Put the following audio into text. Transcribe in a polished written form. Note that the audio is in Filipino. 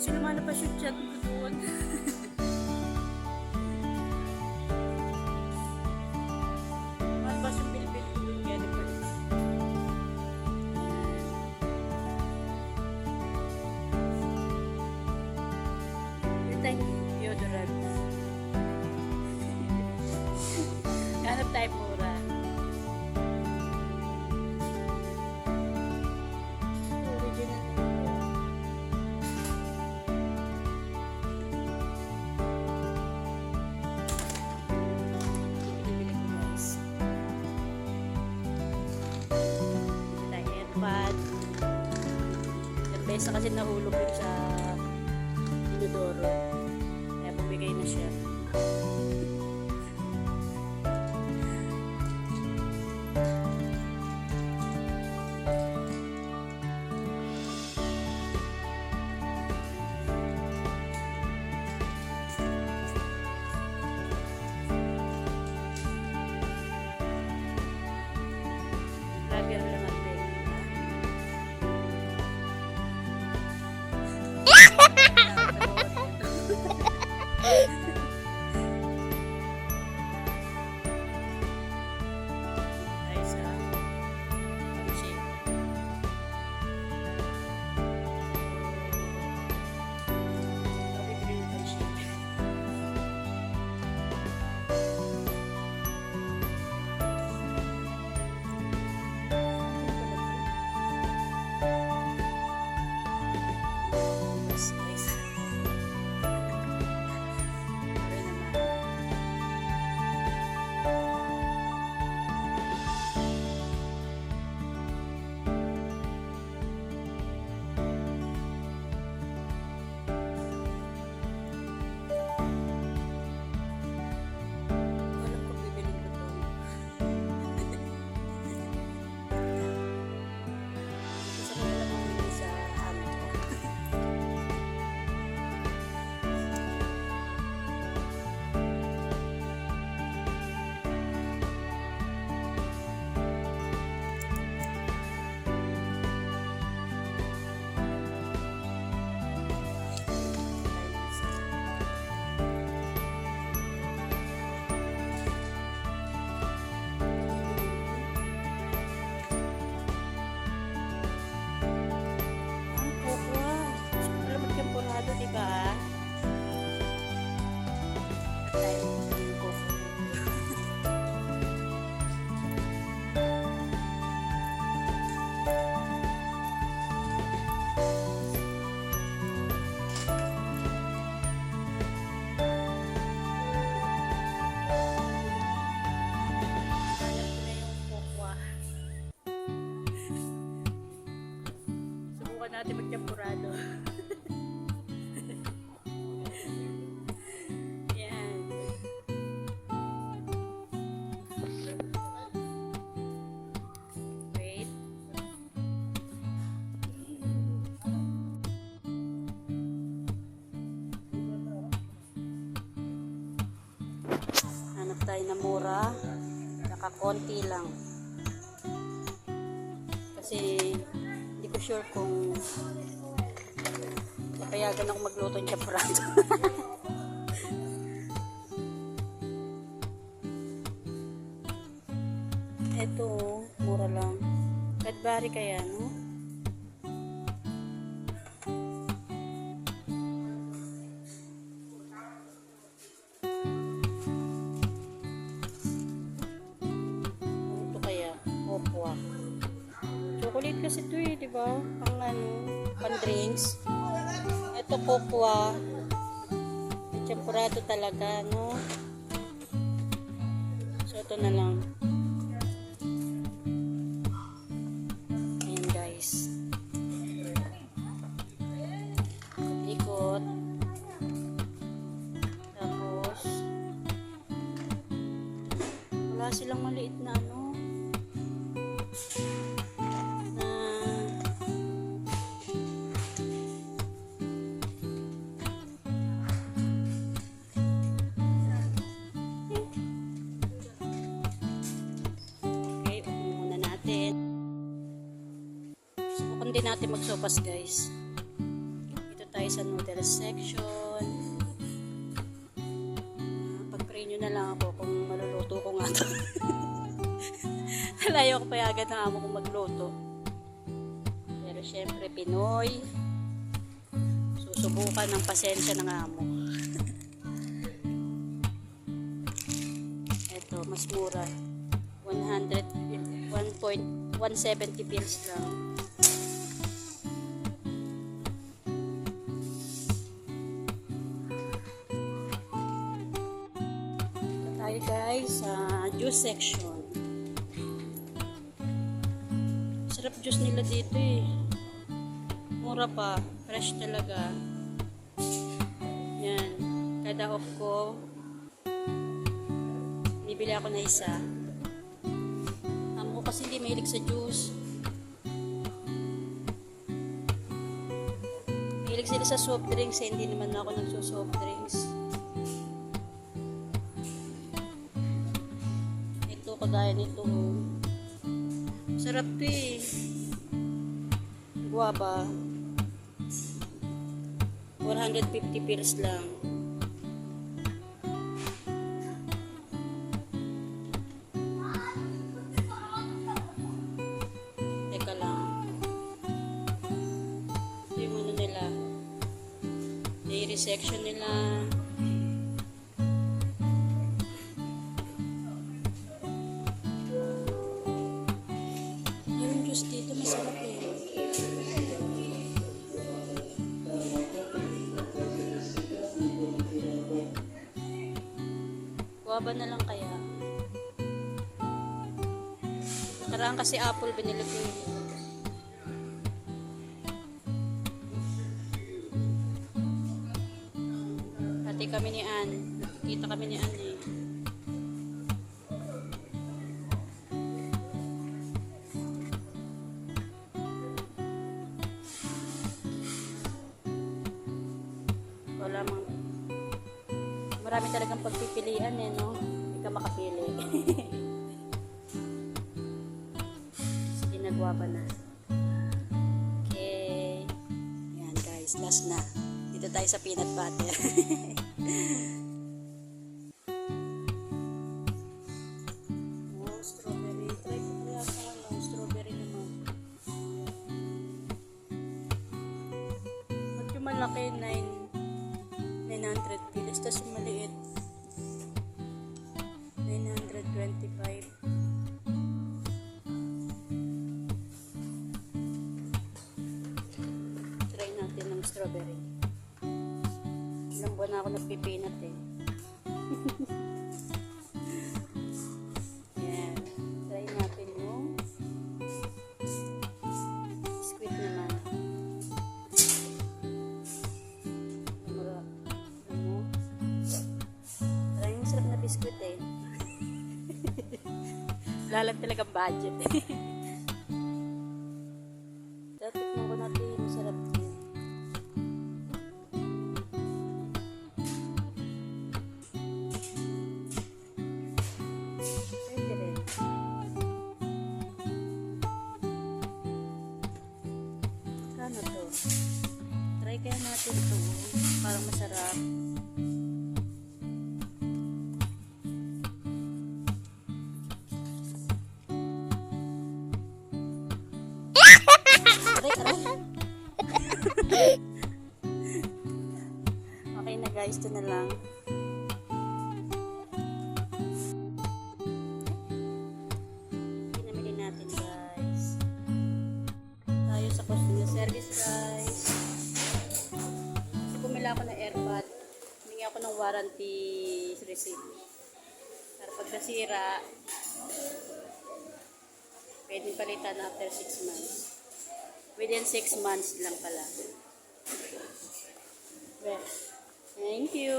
Kasi lumalabas yung chat ko doon. Lumalabas yung bilbil ko doon. Kaya nagpalit. Yung tayong deodorant. Hanap tayo mura. Original. Bili-bili ko guys. Bili tayo airpod. Ilang beses na kasi nahulog yun sa inodoro. Kaya bumigay na siya. Vlogger lang natin. Tayo sa Pansin. Coffee green Pansin. Yes, guys. Okay naman. Alam ko bibiling ko to. Gusto ko na lang bumili sa amin ko. Ang kokwa. Alam mo temporada, di ba? Tayo yung kokwa. Alam ko na yung kokwa. Subukan natin mag-temporado. Yan. Wait. Hanap tayo na mura. Nakakonti lang. Kasi hindi ko sure kung papayagan ako magluto ng temporado. Ito, mura lang. Cadbury kaya, no? Ito kaya, Opwa. Chocolate kasi ito eh, di ba? Pang ano, pang drinks. Ito Cocoa. Temporado talaga, no? So, ito na lang. Ayan, guys. Ikot. Tapos, wala silang maliit na ano. Subukan din natin magsopas guys. Dito tayo tayo sa noodles section. Pag-pray nyo na lang ako kung maluluto ko nga to. Alayo ko payagan ng amo kong magluto. Pero syempre, Pinoy. Susubukan ng pasensya ng amo. Ito, mas mura. 1.170 pills lang. Ito tayo guys sa juice section. Sarap juice nila dito eh. Mura pa. Fresh talaga. Yan. Kada off ko, bibili ako na isa. Amo kasi hindi mahilig sa juice. Mahilig sila sa soft drinks eh. Hindi naman ako nagso-soft drinks. Ito kagaya nito. Sarap to eh. Guava. 450 pills lang. Teka lang. Ito yung ano nila. Dairy section nila. Yung juice dito masarap eh. Guava na lang kaya. Nakaraan kasi apple binili ko yun. Pati kami ni Ann. Nakikita kami ni Ann eh. Wala mang marami talagang pagpipilian eh, no? Hindi ka makapili. Sige, nagwapa na. Okay. Yan guys, last na. Dito tayo sa peanut butter. Oh, strawberry. Try ko kaya pa strawberry naman. Ba't yung malaki 900 pilis, tapos yung maliit 925. Try natin ng strawberry. Ilang buwan na ako nagpipinat eh. Yan. Try natin yung biscuit naman. Biscuit eh. Lalang talagang budget eh. Tatikman ko natin yung sarap niya. Pwede rin. Kano to? Try kaya natin to. Parang masarap. Okay na guys, ito na lang. Pinamili natin guys. Tayo sa customer service guys. Bumili ako ng airpod. Humingi ako ng warranty receipt. Para pag nasira, pwede palitan after 6 months. Within 6 months lang pala. Well, thank you.